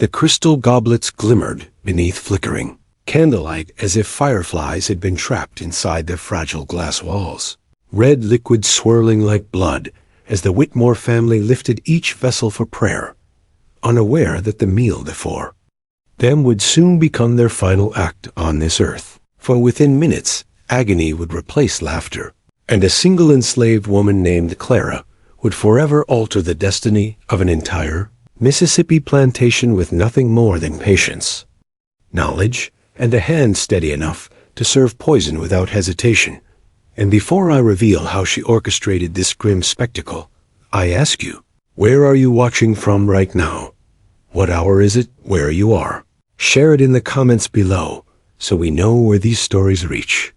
The crystal goblets glimmered beneath flickering candlelight as if fireflies had been trapped inside their fragile glass walls. Red liquid swirling like blood as the Whitmore family lifted each vessel for prayer, unaware that the meal before them would soon become their final act on this earth. For within minutes, agony would replace laughter, and a single enslaved woman named Clara would forever alter the destiny of an entire Mississippi plantation with nothing more than patience, knowledge, and a hand steady enough to serve poison without hesitation. And before I reveal how she orchestrated this grim spectacle, I ask you, where are you watching from right now? What hour is it where you are? Share it in the comments below so we know where these stories reach.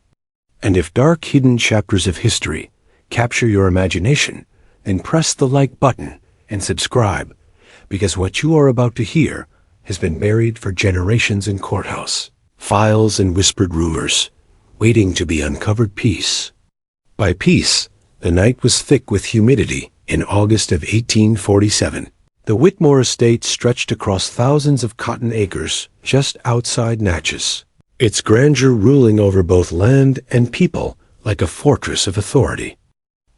And if dark hidden chapters of history capture your imagination, then press the like button and subscribe, because what you are about to hear has been buried for generations in courthouse files and whispered rumors, waiting to be uncovered piece by piece. The night was thick with humidity in August of 1847. The Whitmore estate stretched across thousands of cotton acres just outside Natchez, its grandeur ruling over both land and people like a fortress of authority.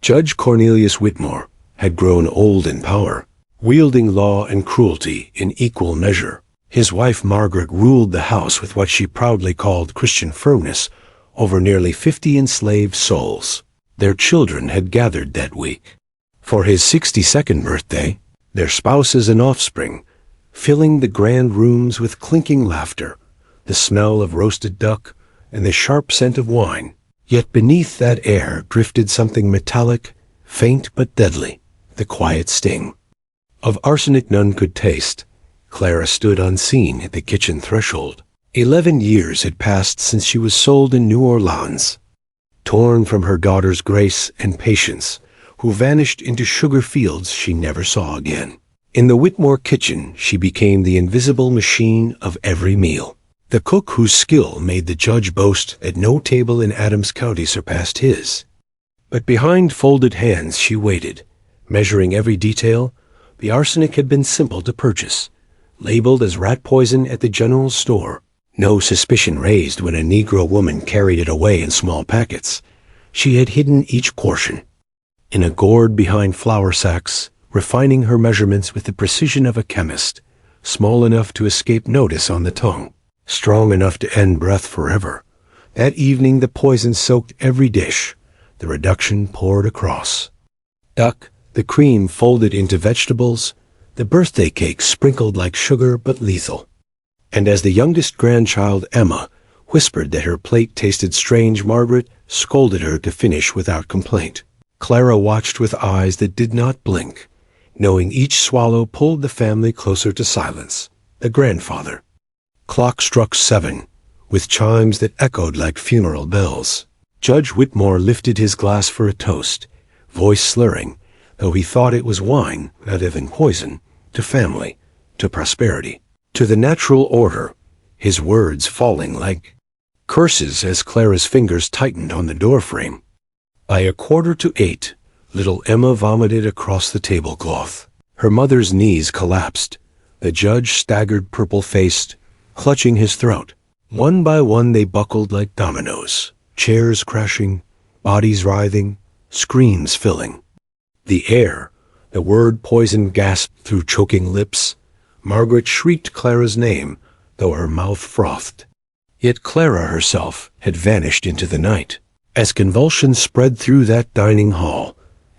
Judge Cornelius Whitmore had grown old in power, wielding law and cruelty in equal measure. His wife Margaret ruled the house with what she proudly called Christian firmness over nearly 50 enslaved souls. Their children had gathered that week for his 62nd birthday, their spouses and offspring, filling the grand rooms with clinking laughter, the smell of roasted duck, and the sharp scent of wine. Yet beneath that air drifted something metallic, faint but deadly, the quiet sting of arsenic none could taste. Clara stood unseen at the kitchen threshold. 11 years had passed since she was sold in New Orleans, torn from her daughter's grace and patience, who vanished into sugar fields she never saw again. In the Whitmore kitchen, she became the invisible machine of every meal, the cook whose skill made the judge boast that no table in Adams County surpassed his. But behind folded hands she waited, measuring every detail. The arsenic had been simple to purchase, labeled as rat poison at the general store. No suspicion raised when a Negro woman carried it away in small packets. She had hidden each portion in a gourd behind flour sacks, refining her measurements with the precision of a chemist, small enough to escape notice on the tongue, strong enough to end breath forever. That evening the poison soaked every dish, the reduction poured across duck, the cream folded into vegetables, the birthday cake sprinkled like sugar but lethal. And as the youngest grandchild, Emma, whispered that her plate tasted strange, Margaret scolded her to finish without complaint. Clara watched with eyes that did not blink, knowing each swallow pulled the family closer to silence. The grandfather clock struck 7, with chimes that echoed like funeral bells. Judge Whitmore lifted his glass for a toast, voice slurring, though he thought it was wine rather than poison, to family, to prosperity, to the natural order, his words falling like curses as Clara's fingers tightened on the doorframe. By 7:45, little Emma vomited across the tablecloth. Her mother's knees collapsed. The judge staggered purple-faced, clutching his throat. One by one they buckled like dominoes, chairs crashing, bodies writhing, screams filling the air. The word poison gasped through choking lips. Margaret shrieked Clara's name, though her mouth frothed. Yet Clara herself had vanished into the night. As convulsions spread through that dining hall,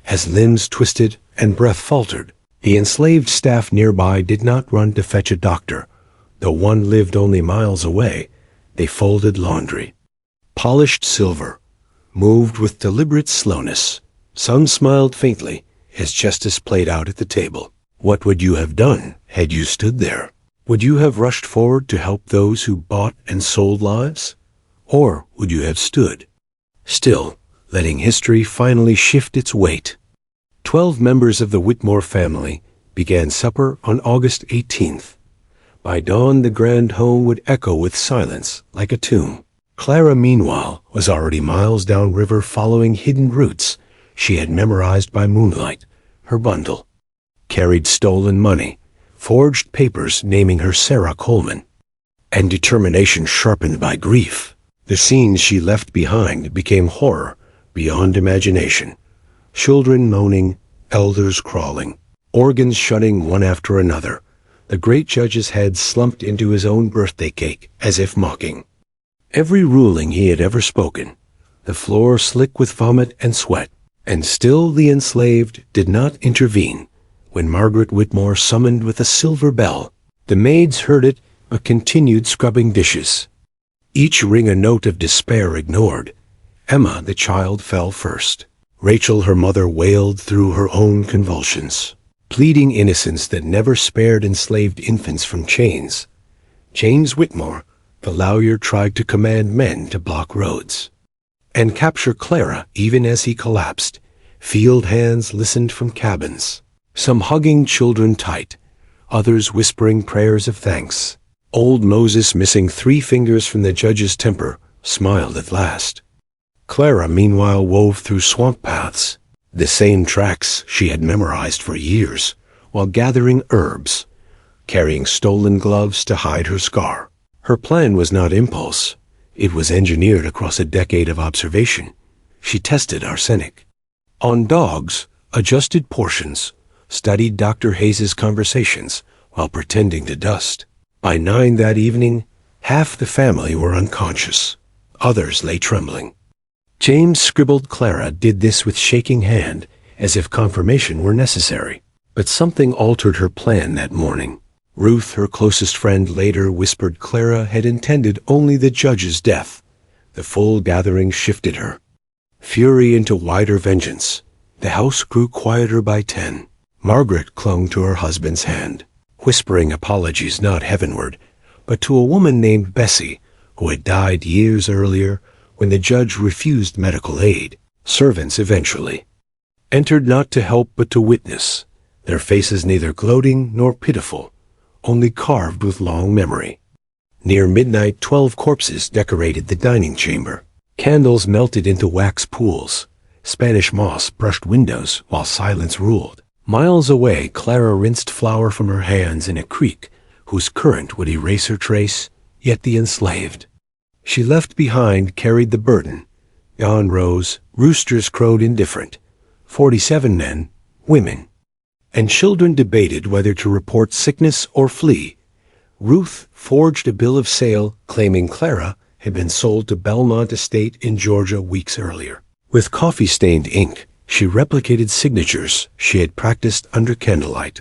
as limbs twisted and breath faltered, the enslaved staff nearby did not run to fetch a doctor. Though one lived only miles away, they folded laundry, polished silver, moved with deliberate slowness. Some smiled faintly as justice played out at the table. What would you have done had you stood there? Would you have rushed forward to help those who bought and sold lives? Or would you have stood still, letting history finally shift its weight? 12 members of the Whitmore family began supper on August 18th. By dawn, the grand home would echo with silence like a tomb. Clara, meanwhile, was already miles downriver following hidden routes she had memorized by moonlight. Her bundle carried stolen money, forged papers naming her Sarah Coleman, and determination sharpened by grief. The scenes she left behind became horror beyond imagination. Children moaning, elders crawling, organs shutting one after another. The great judge's head slumped into his own birthday cake, as if mocking every ruling he had ever spoken, the floor slick with vomit and sweat. And still the enslaved did not intervene. When Margaret Whitmore summoned with a silver bell, the maids heard it but continued scrubbing dishes, each ring a note of despair ignored. Emma, the child, fell first. Rachel, her mother, wailed through her own convulsions, pleading innocence that never spared enslaved infants from chains. James Whitmore, the lawyer, tried to command men to block roads and capture Clara even as he collapsed. Field hands listened from cabins, some hugging children tight, others whispering prayers of thanks. Old Moses, missing 3 fingers from the judge's temper, smiled at last. Clara, meanwhile, wove through swamp paths, the same tracks she had memorized for years, while gathering herbs, carrying stolen gloves to hide her scar. Her plan was not impulse. It was engineered across a decade of observation. She tested arsenic on dogs, adjusted portions, studied Dr. Hayes's conversations while pretending to dust. By 9 that evening, half the family were unconscious. Others lay trembling. James scribbled Clara did this with shaking hand, as if confirmation were necessary. But something altered her plan that morning. Ruth, her closest friend, later whispered Clara had intended only the judge's death. The full gathering shifted her fury into wider vengeance. The house grew quieter by 10. Margaret clung to her husband's hand, whispering apologies not heavenward, but to a woman named Bessie, who had died years earlier when the judge refused medical aid. Servants eventually entered, not to help but to witness, their faces neither gloating nor pitiful, only carved with long memory. Near midnight, 12 corpses decorated the dining chamber. Candles melted into wax pools. Spanish moss brushed windows while silence ruled. Miles away, Clara rinsed flour from her hands in a creek whose current would erase her trace, yet the enslaved she left behind carried the burden. Dawn rose, roosters crowed indifferent. 47 men, women, and children debated whether to report sickness or flee. Ruth forged a bill of sale claiming Clara had been sold to Belmont Estate in Georgia weeks earlier. With coffee-stained ink, she replicated signatures she had practiced under candlelight.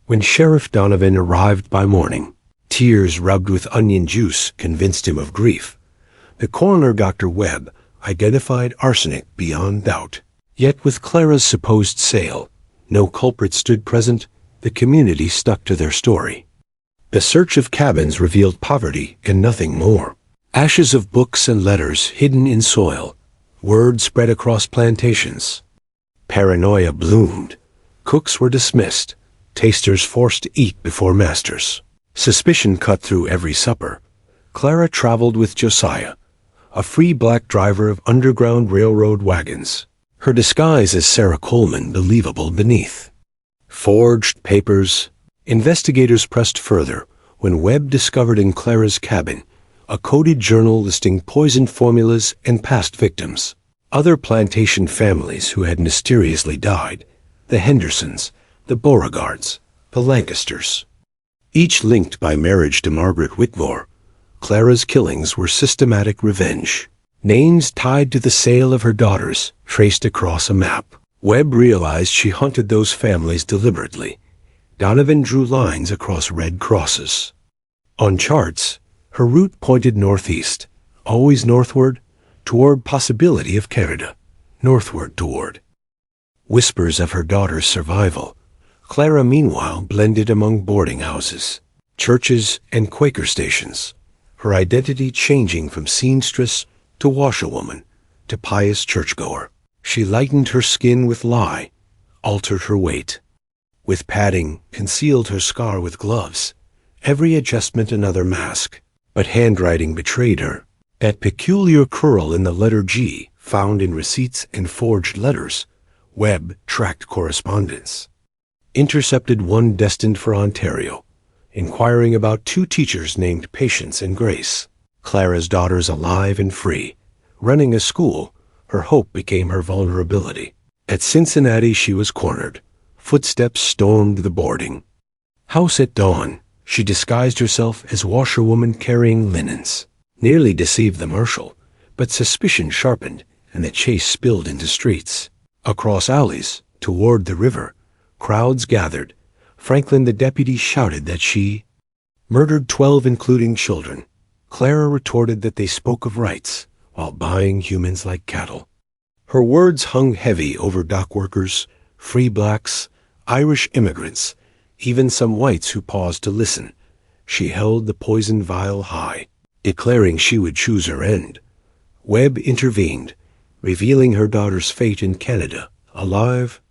When Sheriff Donovan arrived by morning, tears rubbed with onion juice convinced him of grief. The coroner, Dr. Webb, identified arsenic beyond doubt. Yet with Clara's supposed sale, no culprit stood present. The community stuck to their story. The search of cabins revealed poverty and nothing more. Ashes of books and letters hidden in soil. Word spread across plantations. Paranoia bloomed. Cooks were dismissed. Tasters forced to eat before masters. Suspicion cut through every supper. Clara traveled with Josiah, a free black driver of Underground Railroad wagons, her disguise as Sarah Coleman believable beneath. Forged papers. Investigators pressed further when Webb discovered in Clara's cabin a coded journal listing poison formulas and past victims. Other plantation families who had mysteriously died, the Hendersons, the Beauregards, the Lancasters, each linked by marriage to Margaret Whitmore. Clara's killings were systematic revenge. Names tied to the sale of her daughters traced across a map. Webb realized she hunted those families deliberately. Donovan drew lines across red crosses. On charts, her route pointed northeast, always northward, toward possibility of Canada, northward toward whispers of her daughter's survival. Clara, meanwhile, blended among boarding houses, churches, and Quaker stations, her identity changing from seamstress to washerwoman to pious churchgoer. She lightened her skin with lye, altered her weight with padding, concealed her scar with gloves, every adjustment another mask. But handwriting betrayed her. That peculiar curl in the letter G, found in receipts and forged letters. Webb tracked correspondence. intercepted one destined for Ontario, inquiring about two teachers named Patience and Grace. Clara's daughters alive and free. Running a school, her hope became her vulnerability. At Cincinnati she was cornered. Footsteps stormed the boarding house at dawn. She disguised herself as washerwoman carrying linens. Nearly deceived the marshal, but suspicion sharpened and the chase spilled into streets. Across alleys, toward the river, crowds gathered. Franklin the deputy shouted that she murdered 12 including children. Clara retorted that they spoke of rights while buying humans like cattle. Her words hung heavy over dock workers, free blacks, Irish immigrants, even some whites who paused to listen. She held the poison vial high, declaring she would choose her end. Webb intervened, revealing her daughter's fate in Canada, alive,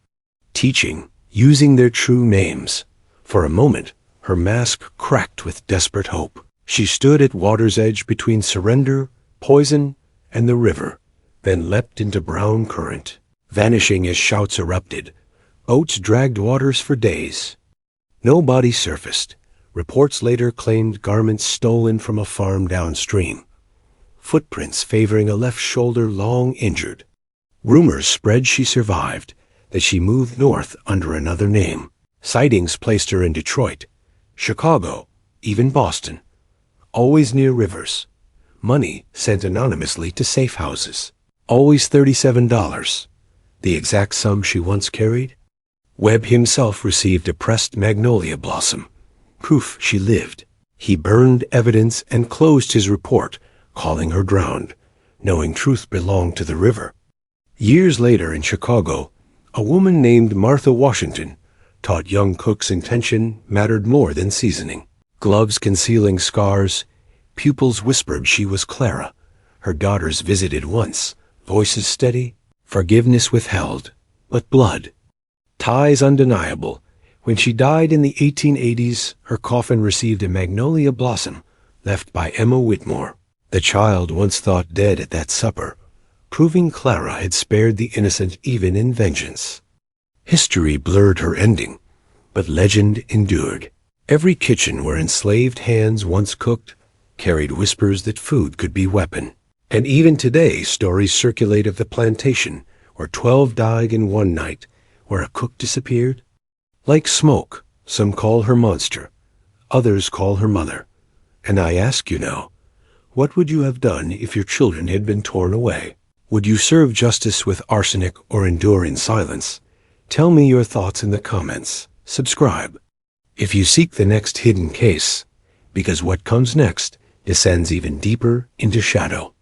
teaching, using their true names. For a moment, her mask cracked with desperate hope. She stood at water's edge between surrender, poison, and the river, then leapt into brown current, vanishing as shouts erupted. Boats dragged waters for days. No body surfaced. Reports later claimed garments stolen from a farm downstream. Footprints favoring a left shoulder long injured. Rumors spread she survived, that she moved north under another name. Sightings placed her in Detroit, Chicago, even Boston. Always near rivers. Money sent anonymously to safe houses. Always $37. The exact sum she once carried? Webb himself received a pressed magnolia blossom, proof she lived. He burned evidence and closed his report, calling her drowned, knowing truth belonged to the river. Years later in Chicago, a woman named Martha Washington taught young cooks intention mattered more than seasoning. Gloves concealing scars, pupils whispered she was Clara. Her daughters visited once, voices steady, forgiveness withheld, but blood. Ties undeniable. When she died in the 1880s, her coffin received a magnolia blossom left by Emma Whitmore. The child once thought dead at that supper, proving Clara had spared the innocent even in vengeance. History blurred her ending, but legend endured. Every kitchen where enslaved hands once cooked carried whispers that food could be weapon. And even today, stories circulate of the plantation where 12 died in one night, where a cook disappeared. Like smoke, some call her monster, others call her mother. And I ask you now, what would you have done if your children had been torn away? Would you serve justice with arsenic or endure in silence? Tell me your thoughts in the comments. Subscribe if you seek the next hidden case, because what comes next descends even deeper into shadow.